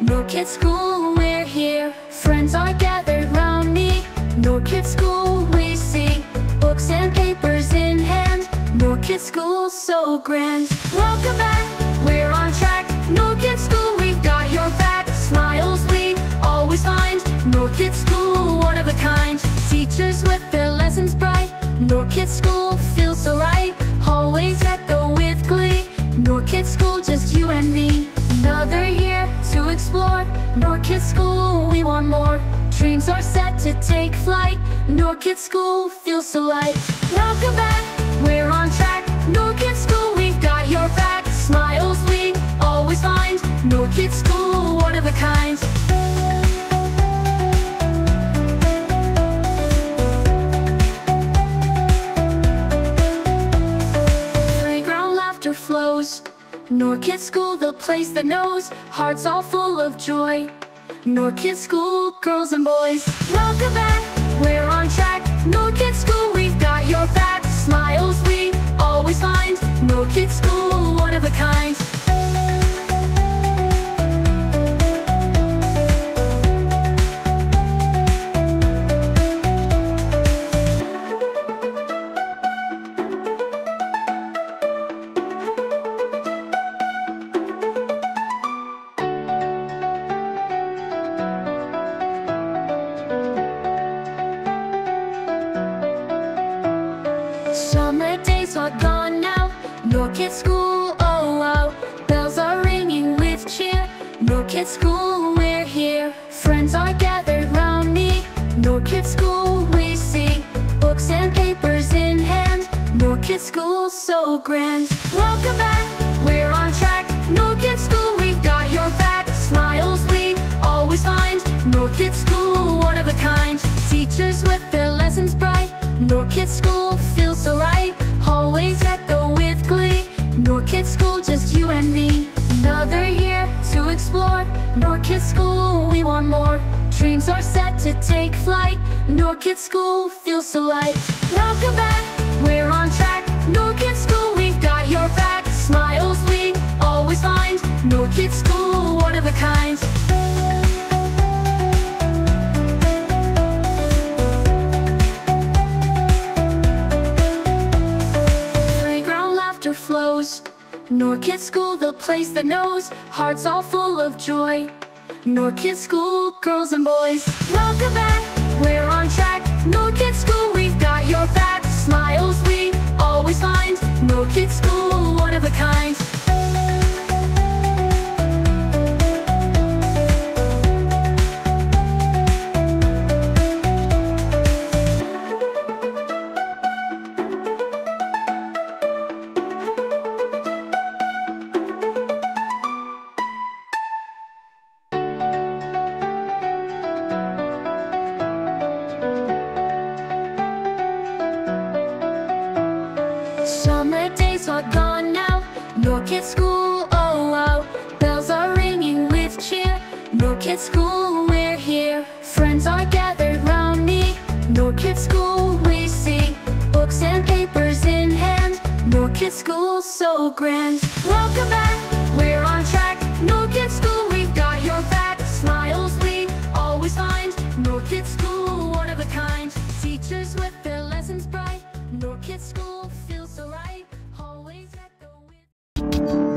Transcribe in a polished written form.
Noor Kids School, we're here. Friends are gathered round me. Noor Kids School, we sing. Books and papers in hand. Noor Kids School, so grand. Welcome back, we're on track. Noor Kids School, we've got your back. Smiles we always find. Noor Kids School, one of a kind. Teachers with their lessons bright. Noor Kids School feels so right. Hallways echo with glee. Noor Kids School, just you and me. Another year to explore. Noor Kids School, we want more. Dreams are set to take flight. Noor Kids School feels so light. Welcome back, we're on track. Noor Kids School, we've got your back. Smiles we always find. Noor Kids School, one of a kind. Playground laughter flows. Noor Kids School, the place that knows. Hearts all full of joy. Noor Kids School, girls and boys. Welcome back, we're on track. Noor Kids School, we've got your back. Smiles we always find. Noor Kids School, one of a kind. Summer days are gone now. Noor Kids School, oh wow. Bells are ringing with cheer. Noor Kids School, we're here. Friends are gathered round me. Noor Kids School, we sing. Books and papers in hand. Noor Kids School, so grand. Welcome back, we're on track. Noor Kids School, we've got your back. Smiles we always find. Noor Kids School, one of a kind. Teachers with their lessons bright. Noor Kids School feels so right. Hallways echo with glee. Noor Kids School, just you and me. Another year to explore. Noor Kids School, we want more. Dreams are set to take flight. Noor Kids School feels so light. Welcome back, we're on track. Noor Kids School, we've got your back. Smiles we always find. Noor Kids School, one of a kind. Flows. Noor Kids School, the place that knows. Hearts all full of joy. Noor Kids School, girls and boys. Welcome back, we're on track. Noor Kids School, we've got your back. Smiles we always find. Noor Kids School, one of a kind. Summer days are gone now. Noor Kids School, oh wow. Bells are ringing with cheer. Noor Kids School, we're here. Friends are gathered round me. Noor Kids School, we sing. Books and papers in hand. Noor Kids School, so grand. Welcome back, we're on track. Noor Kids School, we've got your back. Smiles we always find. Noor Kids School, one of a kind. Teachers with their lessons bright. Noor Kids School feels so right. Always echo with